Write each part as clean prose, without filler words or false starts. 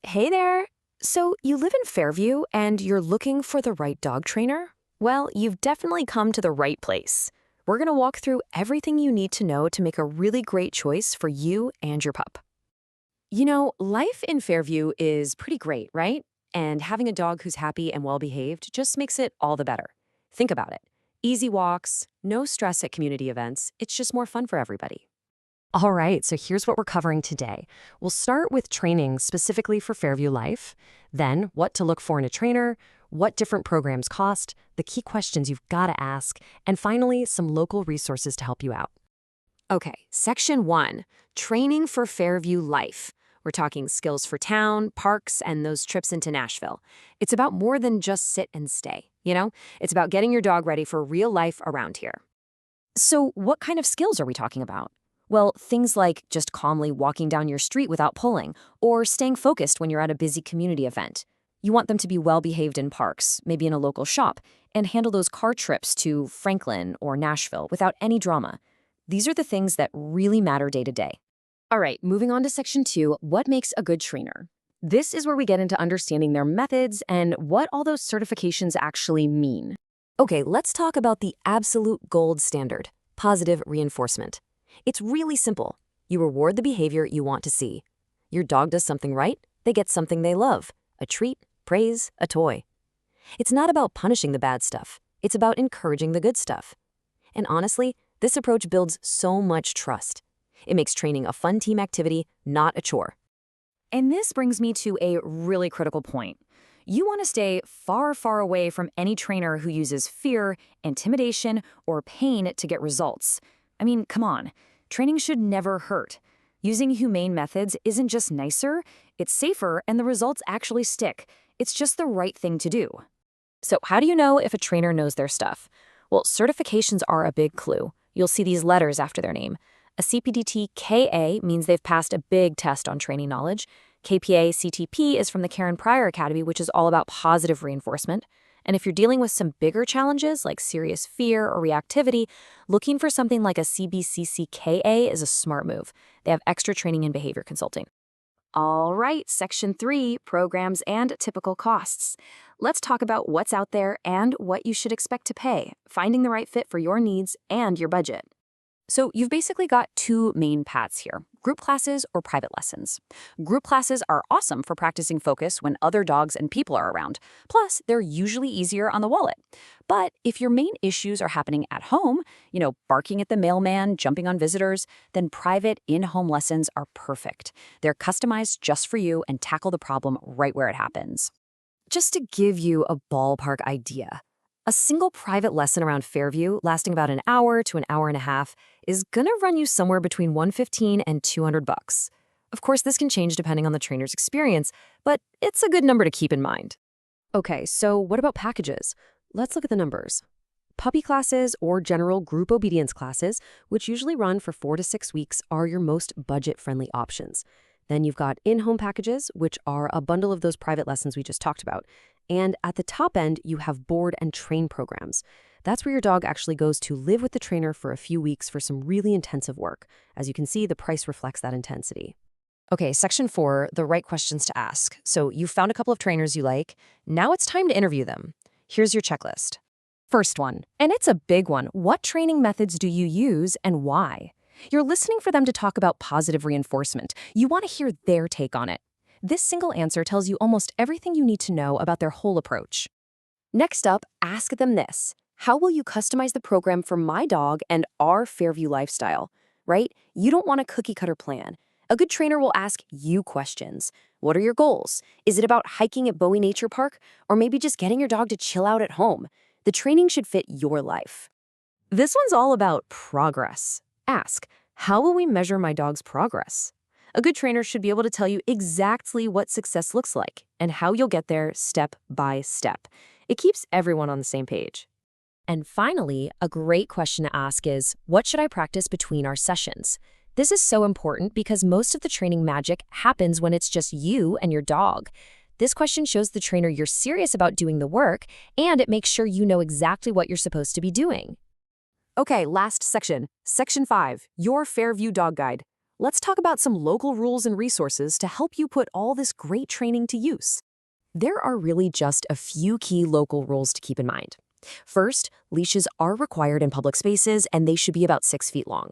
Hey there! So, you live in Fairview and you're looking for the right dog trainer? Well, you've definitely come to the right place. We're going to walk through everything you need to know to make a really great choice for you and your pup. Life in Fairview is pretty great, right? And having a dog who's happy and well behaved just makes it all the better. Think about it. Easy walks, no stress at community events. It's just more fun for everybody. All right, so here's what we're covering today. We'll start with training specifically for Fairview Life, then what to look for in a trainer, what different programs cost, the key questions you've got to ask, and finally, some local resources to help you out. Okay, Section 1, Training for Fairview Life. We're talking skills for town, parks, and those trips into Nashville. It's about more than just sit and stay. It's about getting your dog ready for real life around here. So what kind of skills are we talking about? Well, things like just calmly walking down your street without pulling, or staying focused when you're at a busy community event. You want them to be well-behaved in parks, maybe in a local shop, and handle those car trips to Franklin or Nashville without any drama. These are the things that really matter day to day. All right, moving on to Section 2, what makes a good trainer? This is where we get into understanding their methods and what all those certifications actually mean. Okay, let's talk about the absolute gold standard, positive reinforcement. It's really simple. You reward the behavior you want to see. Your dog does something right, they get something they love, a treat, praise, a toy. It's not about punishing the bad stuff. It's about encouraging the good stuff. And honestly, this approach builds so much trust. It makes training a fun team activity, not a chore. And this brings me to a really critical point. You want to stay far, far away from any trainer who uses fear, intimidation, or pain to get results. I mean, come on. Training should never hurt. Using humane methods isn't just nicer, it's safer, and the results actually stick. It's just the right thing to do. So how do you know if a trainer knows their stuff? Well, certifications are a big clue. You'll see these letters after their name. A CPDT KA means they've passed a big test on training knowledge. KPA CTP is from the Karen Pryor Academy, which is all about positive reinforcement. And if you're dealing with some bigger challenges like serious fear or reactivity, looking for something like a CBCCKA is a smart move. They have extra training in behavior consulting. All right, Section 3, Programs and Typical Costs. Let's talk about what's out there and what you should expect to pay, finding the right fit for your needs and your budget. So you've basically got two main paths here, group classes or private lessons. Group classes are awesome for practicing focus when other dogs and people are around. Plus, they're usually easier on the wallet. But if your main issues are happening at home, barking at the mailman, jumping on visitors, then private in-home lessons are perfect. They're customized just for you and tackle the problem right where it happens. Just to give you a ballpark idea, a single private lesson around Fairview, lasting about an hour to an hour and a half, is gonna run you somewhere between $115 and $200. Of course, this can change depending on the trainer's experience, but it's a good number to keep in mind. Okay, so what about packages? Let's look at the numbers. Puppy classes or general group obedience classes, which usually run for 4 to 6 weeks, are your most budget-friendly options. Then you've got in-home packages, which are a bundle of those private lessons we just talked about. And at the top end, you have board and train programs. That's where your dog actually goes to live with the trainer for a few weeks for some really intensive work. As you can see, the price reflects that intensity. Okay, Section 4, the right questions to ask. So you've found a couple of trainers you like. Now it's time to interview them. Here's your checklist. First one, and it's a big one. What training methods do you use and why? You're listening for them to talk about positive reinforcement. You want to hear their take on it. This single answer tells you almost everything you need to know about their whole approach. Next up, ask them this. How will you customize the program for my dog and our Fairview lifestyle? Right? You don't want a cookie-cutter plan. A good trainer will ask you questions. What are your goals? Is it about hiking at Bowie Nature Park? Or maybe just getting your dog to chill out at home? The training should fit your life. This one's all about progress. Ask, how will we measure my dog's progress? A good trainer should be able to tell you exactly what success looks like and how you'll get there step by step. It keeps everyone on the same page. And finally, a great question to ask is, what should I practice between our sessions? This is so important because most of the training magic happens when it's just you and your dog. This question shows the trainer you're serious about doing the work, and it makes sure you know exactly what you're supposed to be doing. Okay, last section. Section 5, your Fairview Dog Guide. Let's talk about some local rules and resources to help you put all this great training to use. There are really just a few key local rules to keep in mind. First, leashes are required in public spaces and they should be about 6 feet long.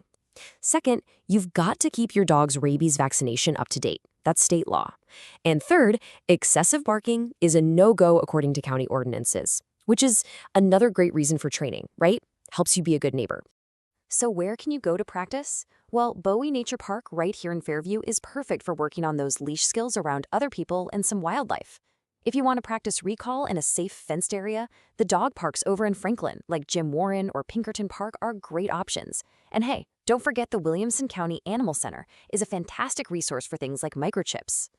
Second, you've got to keep your dog's rabies vaccination up to date. That's state law. And third, excessive barking is a no-go according to county ordinances, which is another great reason for training, right? Helps you be a good neighbor. So where can you go to practice? Well, Bowie Nature Park right here in Fairview is perfect for working on those leash skills around other people and some wildlife. If you want to practice recall in a safe fenced area, the dog parks over in Franklin, like Jim Warren or Pinkerton Park, are great options. And hey, don't forget the Williamson County Animal Center is a fantastic resource for things like microchips.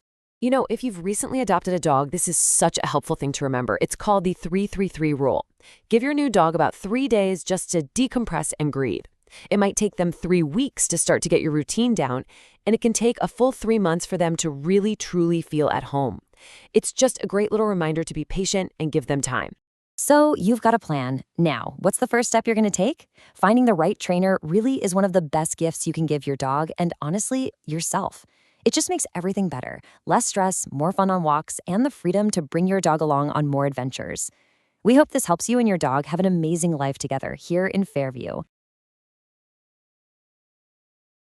You know, if you've recently adopted a dog, this is such a helpful thing to remember. It's called the 3-3-3 rule. Give your new dog about 3 days just to decompress and grieve. It might take them 3 weeks to start to get your routine down, and it can take a full 3 months for them to really, truly feel at home. It's just a great little reminder to be patient and give them time. So you've got a plan. Now, what's the first step you're going to take? Finding the right trainer really is one of the best gifts you can give your dog and, honestly, yourself. It just makes everything better. Less stress, more fun on walks, and the freedom to bring your dog along on more adventures. We hope this helps you and your dog have an amazing life together here in Fairview.